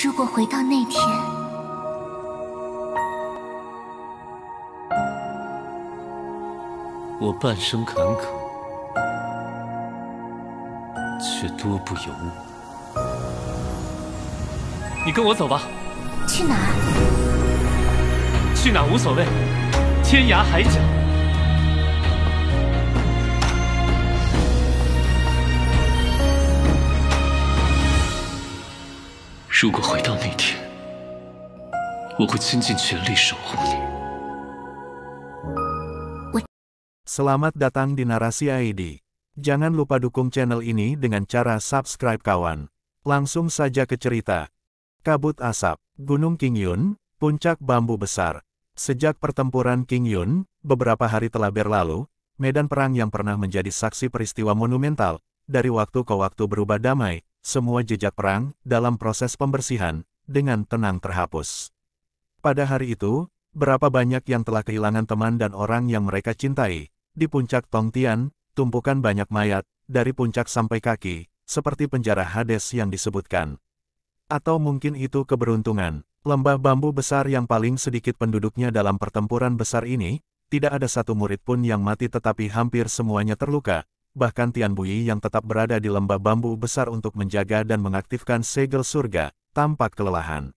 如果回到那天，我半生坎坷，却多不由我。你跟我走吧。去哪儿？去哪无所谓，天涯海角。如果回到那天，我会倾尽全力守护你。 Selamat datang di Narasi ID. Jangan lupa dukung channel ini dengan cara subscribe kawan. Langsung saja ke cerita. Kabut asap, Gunung Qingyun, puncak bambu besar. Sejak pertempuran Qingyun, beberapa hari telah berlalu, medan perang yang pernah menjadi saksi peristiwa monumental, dari waktu ke waktu berubah damai, semua jejak perang, dalam proses pembersihan, dengan tenang terhapus. Pada hari itu, berapa banyak yang telah kehilangan teman dan orang yang mereka cintai. Di puncak Tongtian, tumpukan banyak mayat, dari puncak sampai kaki, seperti penjara Hades yang disebutkan. Atau mungkin itu keberuntungan, lembah bambu besar yang paling sedikit penduduknya dalam pertempuran besar ini, tidak ada satu murid pun yang mati tetapi hampir semuanya terluka, bahkan Tian Bui yang tetap berada di lembah bambu besar untuk menjaga dan mengaktifkan segel surga, tampak kelelahan.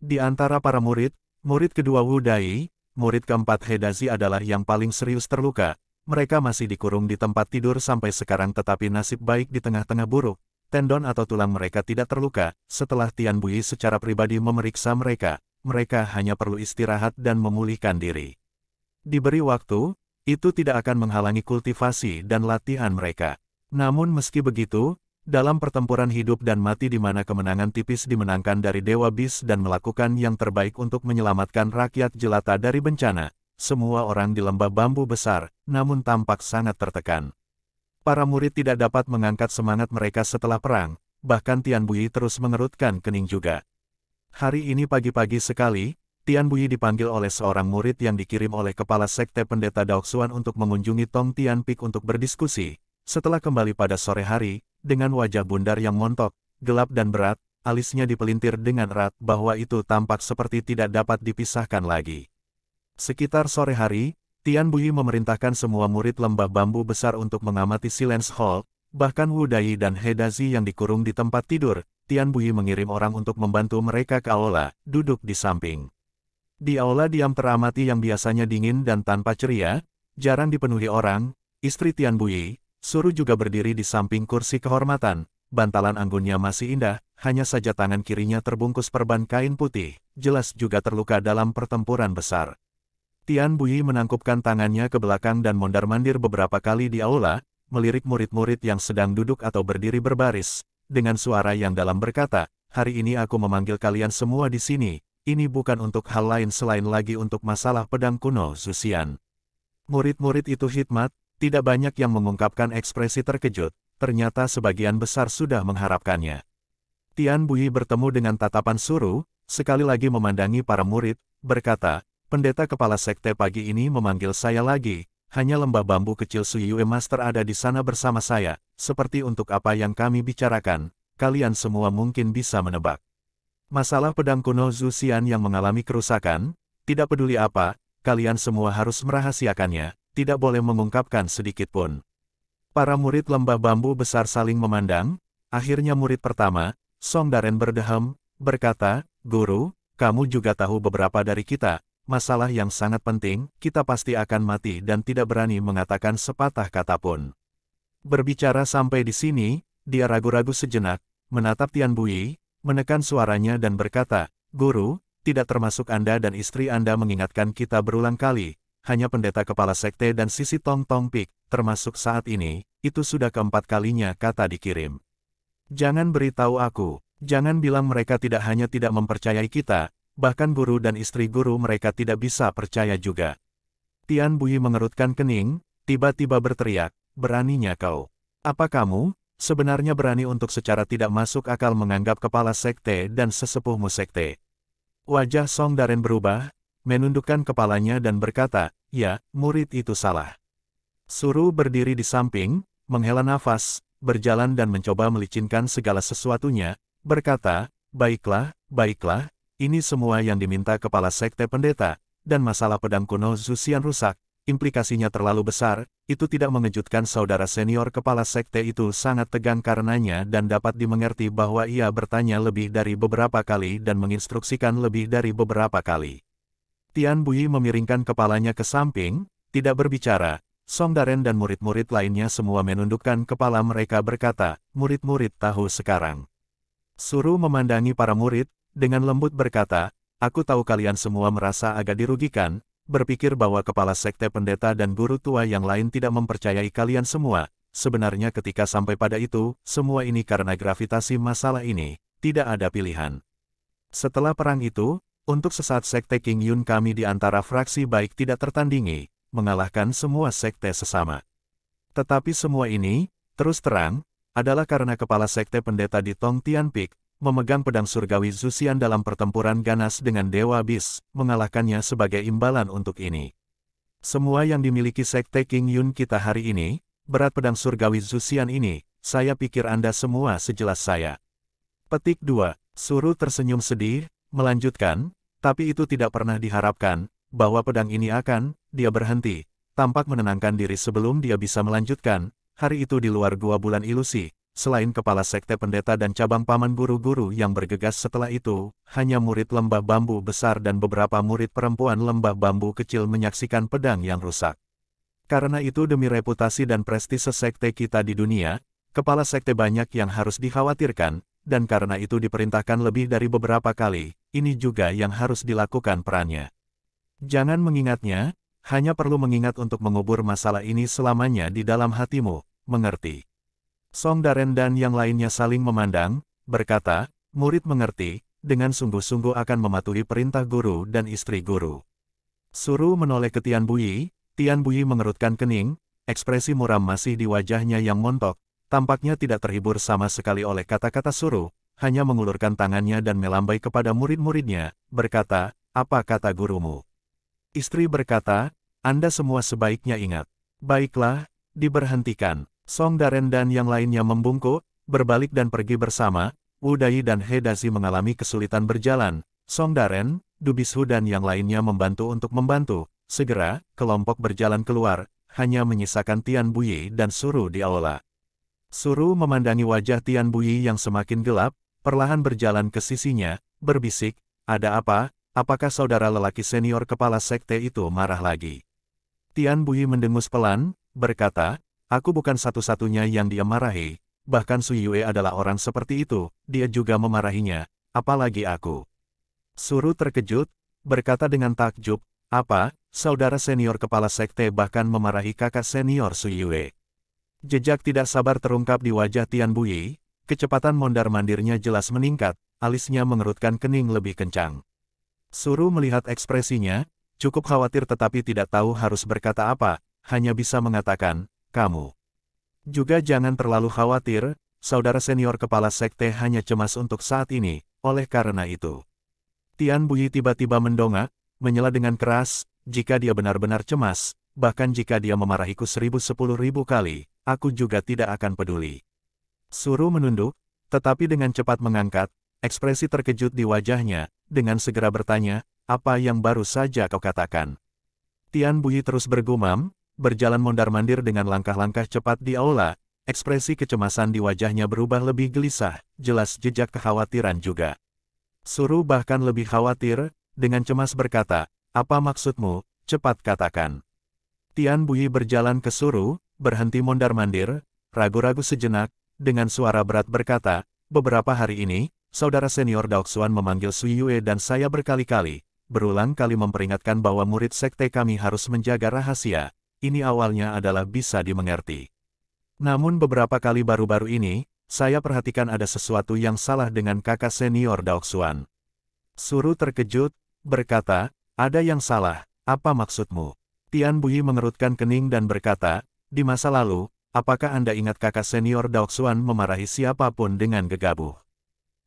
Di antara para murid, murid kedua Wu Dai, murid keempat Hedazi adalah yang paling serius terluka. Mereka masih dikurung di tempat tidur sampai sekarang tetapi nasib baik di tengah-tengah buruk. Tendon atau tulang mereka tidak terluka. Setelah Tian Bui secara pribadi memeriksa mereka, mereka hanya perlu istirahat dan memulihkan diri. Diberi waktu, itu tidak akan menghalangi kultivasi dan latihan mereka. Namun meski begitu, dalam pertempuran hidup dan mati di mana kemenangan tipis dimenangkan dari Dewa Bis dan melakukan yang terbaik untuk menyelamatkan rakyat jelata dari bencana, semua orang di lembah bambu besar, namun tampak sangat tertekan. Para murid tidak dapat mengangkat semangat mereka setelah perang, bahkan Tian Bui terus mengerutkan kening juga. Hari ini pagi-pagi sekali, Tian Bui dipanggil oleh seorang murid yang dikirim oleh kepala sekte pendeta Daoxuan untuk mengunjungi Tongtian Peak untuk berdiskusi. Setelah kembali pada sore hari, dengan wajah bundar yang montok, gelap dan berat, alisnya dipelintir dengan erat bahwa itu tampak seperti tidak dapat dipisahkan lagi. Sekitar sore hari, Tian Bui memerintahkan semua murid lembah bambu besar untuk mengamati Silence Hall, bahkan Wu Dai dan Hedazi yang dikurung di tempat tidur. Tian Bui mengirim orang untuk membantu mereka ke aula, duduk di samping. Di aula diam teramati yang biasanya dingin dan tanpa ceria, jarang dipenuhi orang. Istri Tian Bui, Suru juga berdiri di samping kursi kehormatan. Bantalan anggunnya masih indah, hanya saja tangan kirinya terbungkus perban kain putih, jelas juga terluka dalam pertempuran besar. Tian Bui menangkupkan tangannya ke belakang dan mondar-mandir beberapa kali di aula, melirik murid-murid yang sedang duduk atau berdiri berbaris, dengan suara yang dalam berkata, "Hari ini aku memanggil kalian semua di sini, ini bukan untuk hal lain selain lagi untuk masalah pedang kuno Zuxian." Murid-murid itu hikmat, tidak banyak yang mengungkapkan ekspresi terkejut, ternyata sebagian besar sudah mengharapkannya. Tian Bui bertemu dengan tatapan Suru, sekali lagi memandangi para murid, berkata, "Pendeta kepala sekte pagi ini memanggil saya lagi, hanya lembah bambu kecil Suyue Master ada di sana bersama saya, seperti untuk apa yang kami bicarakan, kalian semua mungkin bisa menebak. Masalah pedang kuno Zuxian yang mengalami kerusakan, tidak peduli apa, kalian semua harus merahasiakannya, tidak boleh mengungkapkan sedikit pun." Para murid lembah bambu besar saling memandang, akhirnya murid pertama, Song Daren berdehem, berkata, "Guru, kamu juga tahu beberapa dari kita. Masalah yang sangat penting, kita pasti akan mati dan tidak berani mengatakan sepatah kata pun." Berbicara sampai di sini, dia ragu-ragu sejenak, menatap Tian Bui, menekan suaranya dan berkata, "Guru, tidak termasuk Anda dan istri Anda mengingatkan kita berulang kali, hanya pendeta kepala sekte dan sisi Tong Tong Peak, termasuk saat ini, itu sudah keempat kalinya kata dikirim. Jangan beritahu aku, jangan bilang mereka tidak hanya tidak mempercayai kita, bahkan guru dan istri guru mereka tidak bisa percaya juga." Tian Bui mengerutkan kening, tiba-tiba berteriak, "Beraninya kau? Apa kamu, sebenarnya berani untuk secara tidak masuk akal menganggap kepala sekte dan sesepuhmu sekte?" Wajah Song Daren berubah, menundukkan kepalanya dan berkata, "Ya, murid itu salah." Suru berdiri di samping, menghela nafas, berjalan dan mencoba melicinkan segala sesuatunya, berkata, Baiklah, baiklah, ini semua yang diminta kepala sekte pendeta, dan masalah pedang kuno Zuxian rusak, implikasinya terlalu besar, itu tidak mengejutkan saudara senior kepala sekte itu sangat tegang karenanya dan dapat dimengerti bahwa ia bertanya lebih dari beberapa kali dan menginstruksikan lebih dari beberapa kali. Tian Bui memiringkan kepalanya ke samping, tidak berbicara. Song Daren dan murid-murid lainnya semua menundukkan kepala mereka berkata, murid-murid tahu sekarang. Suru memandangi para murid, dengan lembut berkata, aku tahu kalian semua merasa agak dirugikan, berpikir bahwa kepala sekte pendeta dan guru tua yang lain tidak mempercayai kalian semua. Sebenarnya ketika sampai pada itu, semua ini karena gravitasi masalah ini, tidak ada pilihan. Setelah perang itu, untuk sesaat sekte King Yun kami di antara fraksi baik tidak tertandingi, mengalahkan semua sekte sesama. Tetapi semua ini, terus terang, adalah karena kepala sekte pendeta di Tong Tian Peak, memegang pedang surgawi Zuxian dalam pertempuran ganas dengan Dewa Bis, mengalahkannya sebagai imbalan untuk ini. Semua yang dimiliki sekte King Yun kita hari ini, berat pedang surgawi Zuxian ini, saya pikir Anda semua sejelas saya. Petik 2. Suru tersenyum sedih, melanjutkan, tapi itu tidak pernah diharapkan, bahwa pedang ini akan, dia berhenti, tampak menenangkan diri sebelum dia bisa melanjutkan. Hari itu di luar gua bulan ilusi, selain kepala sekte pendeta dan cabang paman guru-guru yang bergegas setelah itu, hanya murid lembah bambu besar dan beberapa murid perempuan lembah bambu kecil menyaksikan pedang yang rusak. Karena itu demi reputasi dan prestise sekte kita di dunia, kepala sekte banyak yang harus dikhawatirkan, dan karena itu diperintahkan lebih dari beberapa kali, ini juga yang harus dilakukan perannya. Jangan mengingatnya, hanya perlu mengingat untuk mengubur masalah ini selamanya di dalam hatimu, mengerti? Song Daren dan yang lainnya saling memandang, berkata, murid mengerti, dengan sungguh-sungguh akan mematuhi perintah guru dan istri guru. Suru menoleh ke Tian Bui mengerutkan kening, ekspresi muram masih di wajahnya yang montok, tampaknya tidak terhibur sama sekali oleh kata-kata Suru, hanya mengulurkan tangannya dan melambai kepada murid-muridnya, berkata, apa kata gurumu? Istri berkata, Anda semua sebaiknya ingat. Baiklah, diberhentikan. Song Daren dan yang lainnya membungkuk, berbalik dan pergi bersama. Wu Dai dan He Dazi mengalami kesulitan berjalan. Song Daren, Du Bishu dan yang lainnya membantu untuk membantu. Segera, kelompok berjalan keluar, hanya menyisakan Tian Bui dan Suru di aula. Suru memandangi wajah Tian Bui yang semakin gelap, perlahan berjalan ke sisinya, berbisik, ada apa? Apakah saudara lelaki senior kepala sekte itu marah lagi? Tian Bui mendengus pelan, berkata, aku bukan satu-satunya yang dia marahi, bahkan Sui Yue adalah orang seperti itu, dia juga memarahinya, apalagi aku. Suru terkejut, berkata dengan takjub, apa, saudara senior kepala sekte bahkan memarahi kakak senior Sui Yue? Jejak tidak sabar terungkap di wajah Tian Bui, kecepatan mondar-mandirnya jelas meningkat, alisnya mengerutkan kening lebih kencang. Suru melihat ekspresinya, cukup khawatir tetapi tidak tahu harus berkata apa, hanya bisa mengatakan, kamu. Juga jangan terlalu khawatir, saudara senior kepala sekte hanya cemas untuk saat ini, oleh karena itu. Tian Bui tiba-tiba mendongak, menyela dengan keras, jika dia benar-benar cemas, bahkan jika dia memarahiku 1010.000 kali, aku juga tidak akan peduli. Suru menunduk, tetapi dengan cepat mengangkat, ekspresi terkejut di wajahnya, dengan segera bertanya, apa yang baru saja kau katakan? Tian Bui terus bergumam, berjalan mondar-mandir dengan langkah-langkah cepat di aula, ekspresi kecemasan di wajahnya berubah lebih gelisah, jelas jejak kekhawatiran juga. Suru bahkan lebih khawatir, dengan cemas berkata, apa maksudmu, cepat katakan. Tian Bui berjalan ke Suru, berhenti mondar-mandir, ragu-ragu sejenak, dengan suara berat berkata, beberapa hari ini, saudara senior Daoxuan memanggil Sui Yue dan saya berkali-kali, berulang kali memperingatkan bahwa murid sekte kami harus menjaga rahasia. Ini awalnya adalah bisa dimengerti. Namun beberapa kali baru-baru ini, saya perhatikan ada sesuatu yang salah dengan kakak senior Daoxuan. Suru terkejut, berkata, ada yang salah, apa maksudmu? Tian Bui mengerutkan kening dan berkata, di masa lalu, apakah Anda ingat kakak senior Daoxuan memarahi siapapun dengan gegabah?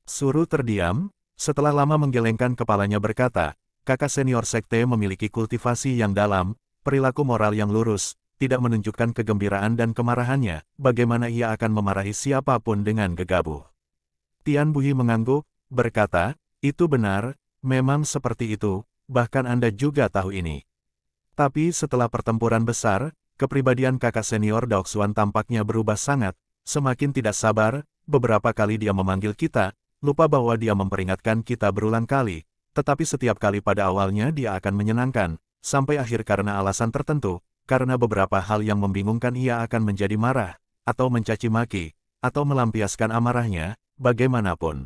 Suru terdiam, setelah lama menggelengkan kepalanya berkata, kakak senior sekte memiliki kultivasi yang dalam, perilaku moral yang lurus, tidak menunjukkan kegembiraan dan kemarahannya, bagaimana ia akan memarahi siapapun dengan gegabah. Tian Bui mengangguk, berkata, "Itu benar, memang seperti itu, bahkan Anda juga tahu ini." Tapi setelah pertempuran besar, kepribadian kakak senior Daoxuan tampaknya berubah sangat, semakin tidak sabar, beberapa kali dia memanggil kita, lupa bahwa dia memperingatkan kita berulang kali, tetapi setiap kali pada awalnya dia akan menyenangkan, sampai akhir karena alasan tertentu, karena beberapa hal yang membingungkan ia akan menjadi marah, atau mencaci maki, atau melampiaskan amarahnya, bagaimanapun.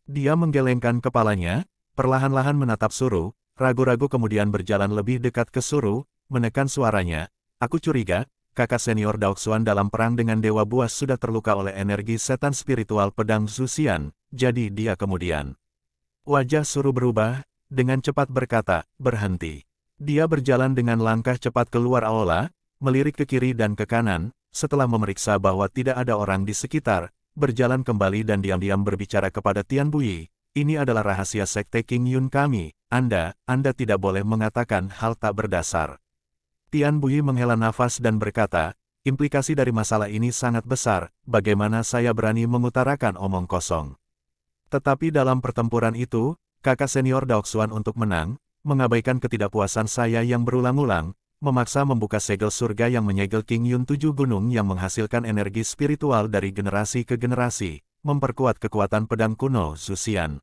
Dia menggelengkan kepalanya, perlahan-lahan menatap Suru, ragu-ragu kemudian berjalan lebih dekat ke Suru, menekan suaranya. "Aku curiga, kakak senior Daoxuan dalam perang dengan Dewa Buas sudah terluka oleh energi setan spiritual pedang Zuxian, jadi dia kemudian." Wajah Suru berubah, dengan cepat berkata, "Berhenti." Dia berjalan dengan langkah cepat keluar aula, melirik ke kiri dan ke kanan, setelah memeriksa bahwa tidak ada orang di sekitar, berjalan kembali dan diam-diam berbicara kepada Tian Bui. "Ini adalah rahasia sekte King Yun kami, Anda tidak boleh mengatakan hal tak berdasar." Tian Bui menghela nafas dan berkata, "Implikasi dari masalah ini sangat besar, bagaimana saya berani mengutarakan omong kosong." Tetapi dalam pertempuran itu, kakak senior Daoxuan untuk menang, mengabaikan ketidakpuasan saya yang berulang-ulang, memaksa membuka segel surga yang menyegel King Yun 7 gunung yang menghasilkan energi spiritual dari generasi ke generasi, memperkuat kekuatan pedang kuno Zuxian.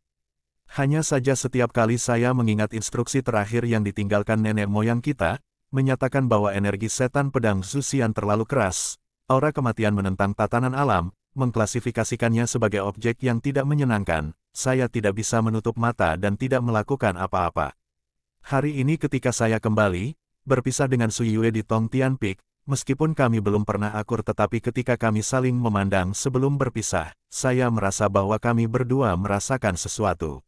Hanya saja setiap kali saya mengingat instruksi terakhir yang ditinggalkan nenek moyang kita, menyatakan bahwa energi setan pedang Zuxian terlalu keras, aura kematian menentang tatanan alam, mengklasifikasikannya sebagai objek yang tidak menyenangkan, saya tidak bisa menutup mata dan tidak melakukan apa-apa. Hari ini ketika saya kembali, berpisah dengan Sui Yue di Tong Tian Peak, meskipun kami belum pernah akur tetapi ketika kami saling memandang sebelum berpisah, saya merasa bahwa kami berdua merasakan sesuatu.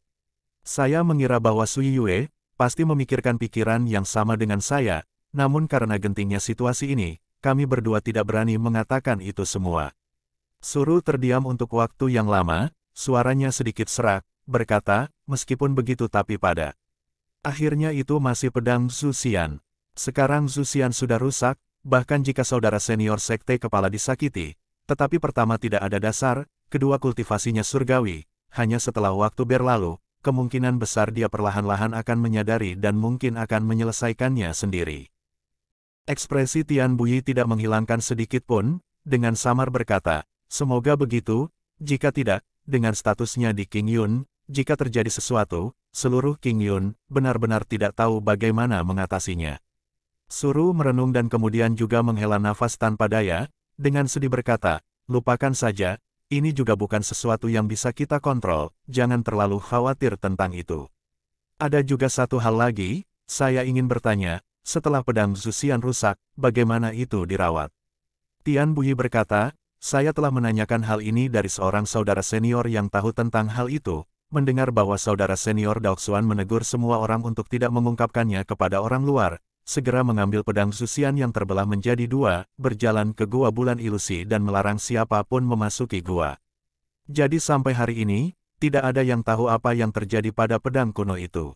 Saya mengira bahwa Sui Yue pasti memikirkan pikiran yang sama dengan saya, namun karena gentingnya situasi ini, kami berdua tidak berani mengatakan itu semua. Suru terdiam untuk waktu yang lama, suaranya sedikit serak, berkata, "Meskipun begitu tapi pada akhirnya itu masih pedang Zuxian. Sekarang Zuxian sudah rusak, bahkan jika saudara senior sekte kepala disakiti, tetapi pertama tidak ada dasar, kedua kultivasinya surgawi, hanya setelah waktu berlalu, kemungkinan besar dia perlahan-lahan akan menyadari dan mungkin akan menyelesaikannya sendiri." Ekspresi Tian Bui tidak menghilangkan sedikit pun, dengan samar berkata, "Semoga begitu, jika tidak, dengan statusnya di King Yun, jika terjadi sesuatu, seluruh King Yun benar-benar tidak tahu bagaimana mengatasinya." Suru merenung dan kemudian juga menghela nafas tanpa daya, dengan sedih berkata, "Lupakan saja, ini juga bukan sesuatu yang bisa kita kontrol, jangan terlalu khawatir tentang itu." Ada juga satu hal lagi, saya ingin bertanya, setelah pedang Zuxian rusak, bagaimana itu dirawat? Tian Bui berkata, "Saya telah menanyakan hal ini dari seorang saudara senior yang tahu tentang hal itu, mendengar bahwa saudara senior Daoxuan menegur semua orang untuk tidak mengungkapkannya kepada orang luar, segera mengambil pedang Zuxian yang terbelah menjadi dua, berjalan ke Gua Bulan Ilusi dan melarang siapapun memasuki gua. Jadi sampai hari ini, tidak ada yang tahu apa yang terjadi pada pedang kuno itu.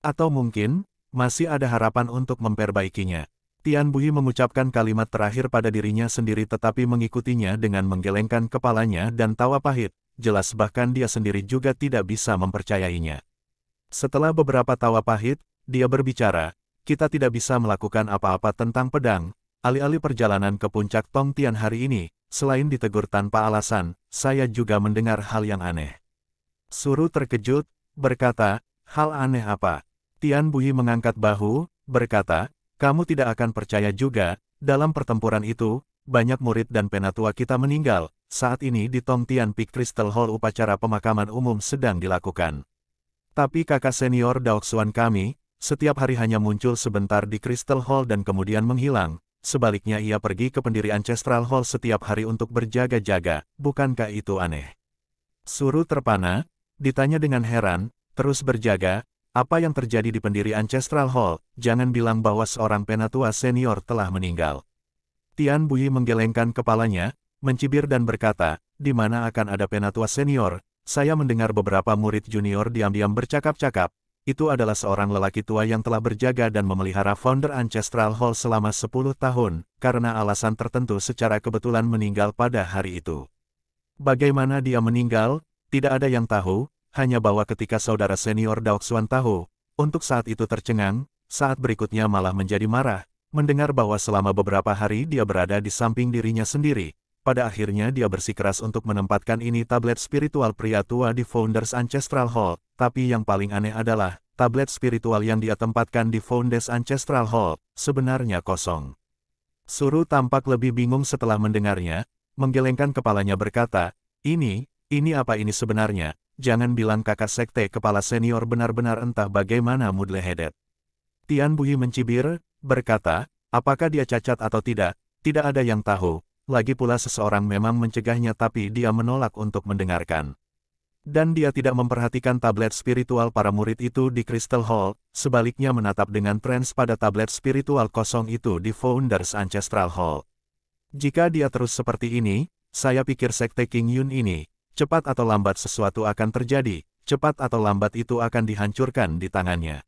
Atau mungkin, masih ada harapan untuk memperbaikinya." Tian Bui mengucapkan kalimat terakhir pada dirinya sendiri tetapi mengikutinya dengan menggelengkan kepalanya dan tawa pahit, jelas bahkan dia sendiri juga tidak bisa mempercayainya. Setelah beberapa tawa pahit, dia berbicara, "Kita tidak bisa melakukan apa-apa tentang pedang, alih-alih perjalanan ke puncak Tong Tian hari ini, selain ditegur tanpa alasan, saya juga mendengar hal yang aneh." Suru terkejut, berkata, "Hal aneh apa?" Tian Bui mengangkat bahu, berkata, "Kamu tidak akan percaya juga, dalam pertempuran itu, banyak murid dan penatua kita meninggal. Saat ini di Tong Tian Peak Crystal Hall upacara pemakaman umum sedang dilakukan. Tapi kakak senior Daoxuan kami, setiap hari hanya muncul sebentar di Crystal Hall dan kemudian menghilang. Sebaliknya ia pergi ke pendiri Ancestral Hall setiap hari untuk berjaga-jaga. Bukankah itu aneh?" Suru terpana, ditanya dengan heran, "Terus berjaga? Apa yang terjadi di pendiri Ancestral Hall? Jangan bilang bahwa seorang penatua senior telah meninggal." Tian Bui menggelengkan kepalanya, mencibir dan berkata, "Di mana akan ada penatua senior? Saya mendengar beberapa murid junior diam-diam bercakap-cakap. Itu adalah seorang lelaki tua yang telah berjaga dan memelihara founder Ancestral Hall selama 10 tahun, karena alasan tertentu secara kebetulan meninggal pada hari itu. Bagaimana dia meninggal, tidak ada yang tahu, hanya bahwa ketika saudara senior Daoxuan tahu, untuk saat itu tercengang, saat berikutnya malah menjadi marah, mendengar bahwa selama beberapa hari dia berada di samping dirinya sendiri. Pada akhirnya dia bersikeras untuk menempatkan ini tablet spiritual pria tua di Founders Ancestral Hall, tapi yang paling aneh adalah, tablet spiritual yang dia tempatkan di Founders Ancestral Hall, sebenarnya kosong. Suru tampak lebih bingung setelah mendengarnya, menggelengkan kepalanya berkata, ini apa ini sebenarnya? Jangan bilang kakak sekte kepala senior benar-benar entah bagaimana moodle-headed. Tian Buyi mencibir, berkata, apakah dia cacat atau tidak? Tidak ada yang tahu, lagi pula seseorang memang mencegahnya tapi dia menolak untuk mendengarkan. Dan dia tidak memperhatikan tablet spiritual para murid itu di Crystal Hall, sebaliknya menatap dengan trans pada tablet spiritual kosong itu di Founders Ancestral Hall. Jika dia terus seperti ini, saya pikir sekte King Yun ini, cepat atau lambat sesuatu akan terjadi, cepat atau lambat itu akan dihancurkan di tangannya.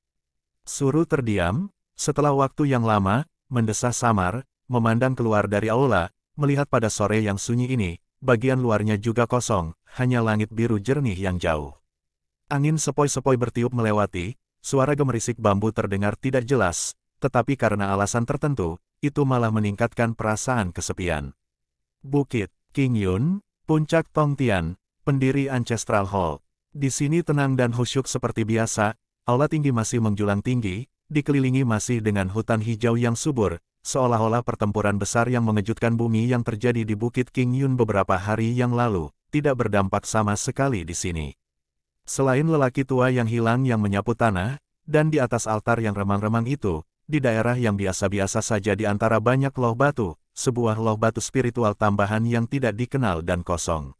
Suru terdiam, setelah waktu yang lama, mendesah samar, memandang keluar dari aula, melihat pada sore yang sunyi ini, bagian luarnya juga kosong, hanya langit biru jernih yang jauh. Angin sepoi-sepoi bertiup melewati, suara gemerisik bambu terdengar tidak jelas, tetapi karena alasan tertentu, itu malah meningkatkan perasaan kesepian. Bukit King Yun, Puncak Tongtian, pendiri Ancestral Hall. Di sini tenang dan khusyuk seperti biasa, aula tinggi masih menjulang tinggi, dikelilingi masih dengan hutan hijau yang subur, seolah-olah pertempuran besar yang mengejutkan bumi yang terjadi di Bukit King Yun beberapa hari yang lalu, tidak berdampak sama sekali di sini. Selain lelaki tua yang hilang yang menyapu tanah, dan di atas altar yang remang-remang itu, di daerah yang biasa-biasa saja di antara banyak loh batu, sebuah loh batu spiritual tambahan yang tidak dikenal dan kosong.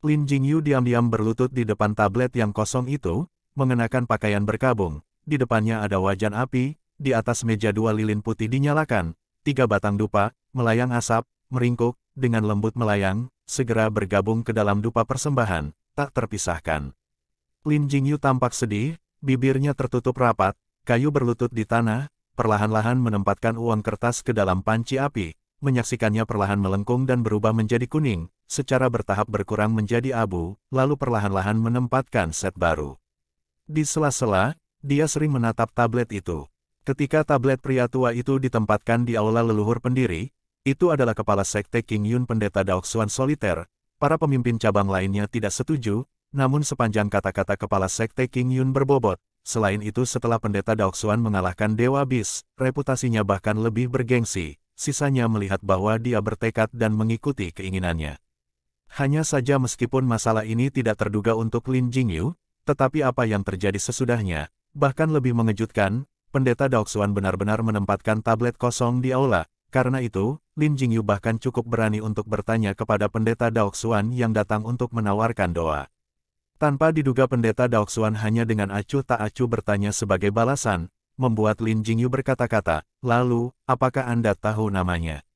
Lin Jingyu diam-diam berlutut di depan tablet yang kosong itu, mengenakan pakaian berkabung, di depannya ada wajan api, di atas meja 2 lilin putih dinyalakan, 3 batang dupa, melayang asap, meringkuk, dengan lembut melayang, segera bergabung ke dalam dupa persembahan, tak terpisahkan. Lin Jingyu tampak sedih, bibirnya tertutup rapat, kayu berlutut di tanah, perlahan-lahan menempatkan uang kertas ke dalam panci api, menyaksikannya perlahan melengkung dan berubah menjadi kuning, secara bertahap berkurang menjadi abu, lalu perlahan-lahan menempatkan set baru. Di sela-sela, dia sering menatap tablet itu. Ketika tablet pria tua itu ditempatkan di aula leluhur pendiri, itu adalah kepala sekte King Yun pendeta Daoxuan soliter, para pemimpin cabang lainnya tidak setuju, namun sepanjang kata-kata kepala sekte King Yun berbobot, selain itu setelah pendeta Daoxuan mengalahkan Dewa Bis, reputasinya bahkan lebih bergengsi. Sisanya melihat bahwa dia bertekad dan mengikuti keinginannya. Hanya saja meskipun masalah ini tidak terduga untuk Lin Jingyu, tetapi apa yang terjadi sesudahnya, bahkan lebih mengejutkan, pendeta Daoxuan benar-benar menempatkan tablet kosong di aula. Karena itu, Lin Jingyu bahkan cukup berani untuk bertanya kepada pendeta Daoxuan yang datang untuk menawarkan doa. Tanpa diduga pendeta Daoxuan hanya dengan acuh tak acuh bertanya sebagai balasan, membuat Lin Jingyu berkata-kata, lalu, apakah Anda tahu namanya?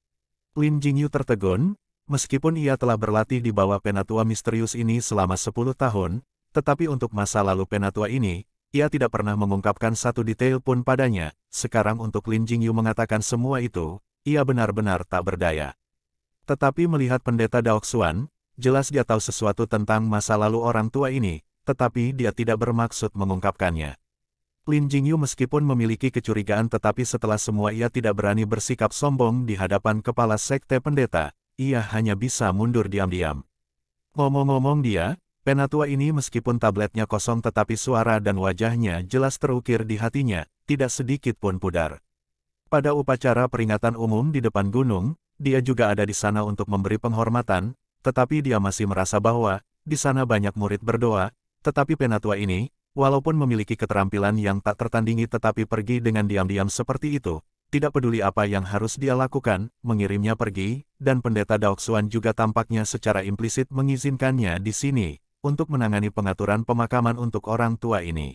Lin Jingyu tertegun, meskipun ia telah berlatih di bawah penatua misterius ini selama 10 tahun, tetapi untuk masa lalu penatua ini, ia tidak pernah mengungkapkan satu detail pun padanya. Sekarang untuk Lin Jingyu mengatakan semua itu, ia benar-benar tak berdaya. Tetapi melihat pendeta Daoxuan, jelas dia tahu sesuatu tentang masa lalu orang tua ini, tetapi dia tidak bermaksud mengungkapkannya. Lin Jingyu meskipun memiliki kecurigaan tetapi setelah semua ia tidak berani bersikap sombong di hadapan kepala sekte pendeta, ia hanya bisa mundur diam-diam. Ngomong-ngomong dia, penatua ini meskipun tabletnya kosong tetapi suara dan wajahnya jelas terukir di hatinya, tidak sedikit pun pudar. Pada upacara peringatan umum di depan gunung, dia juga ada di sana untuk memberi penghormatan, tetapi dia masih merasa bahwa, di sana banyak murid berdoa, tetapi penatua ini, walaupun memiliki keterampilan yang tak tertandingi tetapi pergi dengan diam-diam seperti itu, tidak peduli apa yang harus dia lakukan, mengirimnya pergi, dan pendeta Daoxuan juga tampaknya secara implisit mengizinkannya di sini, untuk menangani pengaturan pemakaman untuk orang tua ini.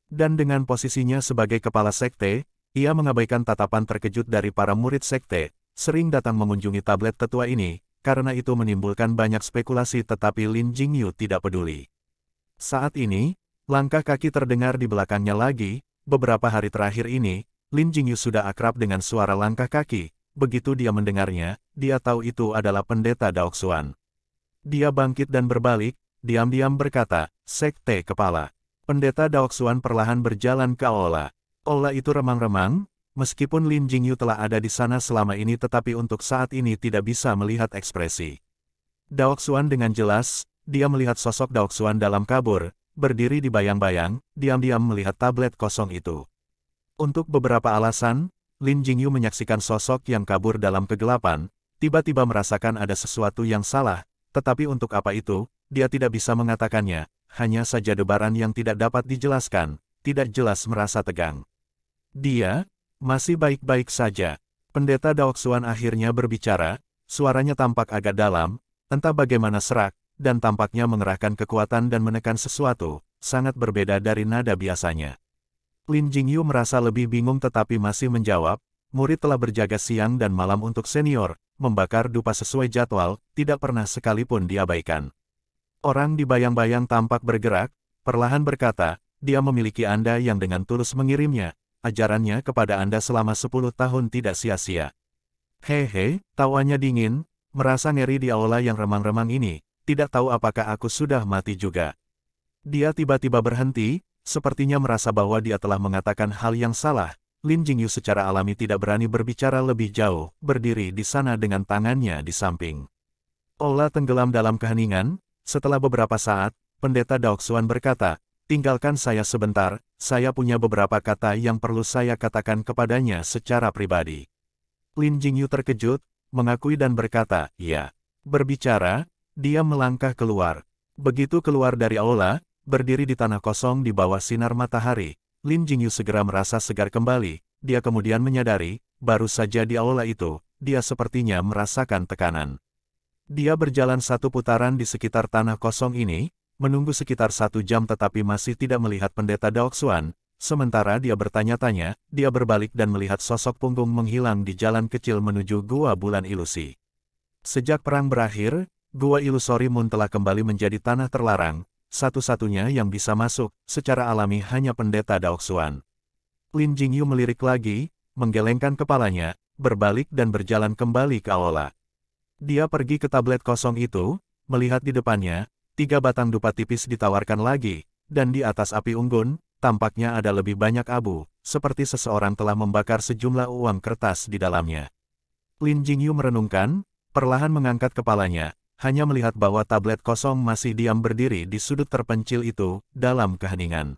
Dan dengan posisinya sebagai kepala sekte, ia mengabaikan tatapan terkejut dari para murid sekte, sering datang mengunjungi tablet tetua ini, karena itu menimbulkan banyak spekulasi tetapi Lin Jingyu tidak peduli. Saat ini, langkah kaki terdengar di belakangnya lagi, beberapa hari terakhir ini, Lin Jingyu sudah akrab dengan suara langkah kaki, begitu dia mendengarnya, dia tahu itu adalah pendeta Daoxuan. Dia bangkit dan berbalik, diam-diam berkata, Sekte Kepala. Pendeta Daoxuan perlahan berjalan ke aula. Aula itu remang-remang, meskipun Lin Jingyu telah ada di sana selama ini tetapi untuk saat ini tidak bisa melihat ekspresi. Daoxuan dengan jelas, dia melihat sosok Daoxuan dalam kabur, berdiri di bayang-bayang, diam-diam melihat tablet kosong itu. Untuk beberapa alasan, Lin Jingyu menyaksikan sosok yang kabur dalam kegelapan, tiba-tiba merasakan ada sesuatu yang salah, tetapi untuk apa itu, dia tidak bisa mengatakannya, hanya saja debaran yang tidak dapat dijelaskan, tidak jelas merasa tegang. Dia masih baik-baik saja. Pendeta Daoxuan akhirnya berbicara, suaranya tampak agak dalam, entah bagaimana serak, dan tampaknya mengerahkan kekuatan dan menekan sesuatu, sangat berbeda dari nada biasanya. Lin Jingyu merasa lebih bingung tetapi masih menjawab, murid telah berjaga siang dan malam untuk senior, membakar dupa sesuai jadwal, tidak pernah sekalipun diabaikan. Orang di bayang-bayang tampak bergerak, perlahan berkata, dia memiliki Anda yang dengan tulus mengirimnya, ajarannya kepada Anda selama 10 tahun tidak sia-sia. Hehe, tawanya dingin, merasa ngeri di aula yang remang-remang ini, tidak tahu apakah aku sudah mati juga. Dia tiba-tiba berhenti, sepertinya merasa bahwa dia telah mengatakan hal yang salah. Lin Jingyu secara alami tidak berani berbicara lebih jauh, berdiri di sana dengan tangannya di samping. Aula tenggelam dalam keheningan. Setelah beberapa saat, Pendeta Daoxuan berkata, tinggalkan saya sebentar, saya punya beberapa kata yang perlu saya katakan kepadanya secara pribadi. Lin Jingyu terkejut, mengakui dan berkata, ya. Berbicara, dia melangkah keluar. Begitu keluar dari aula, berdiri di tanah kosong di bawah sinar matahari, Lin Jingyu segera merasa segar kembali, dia kemudian menyadari, baru saja di aula itu, dia sepertinya merasakan tekanan. Dia berjalan satu putaran di sekitar tanah kosong ini, menunggu sekitar 1 jam tetapi masih tidak melihat Pendeta Daoxuan, sementara dia bertanya-tanya, dia berbalik dan melihat sosok punggung menghilang di jalan kecil menuju Gua Bulan Ilusi. Sejak perang berakhir, Gua Ilusori Moon telah kembali menjadi tanah terlarang, satu-satunya yang bisa masuk, secara alami hanya Pendeta Daoxuan. Lin Jingyu melirik lagi, menggelengkan kepalanya, berbalik dan berjalan kembali ke aula. Dia pergi ke tablet kosong itu, melihat di depannya, 3 batang dupa tipis ditawarkan lagi, dan di atas api unggun, tampaknya ada lebih banyak abu, seperti seseorang telah membakar sejumlah uang kertas di dalamnya. Lin Jingyu merenungkan, perlahan mengangkat kepalanya, hanya melihat bahwa tablet kosong masih diam berdiri di sudut terpencil itu, dalam keheningan.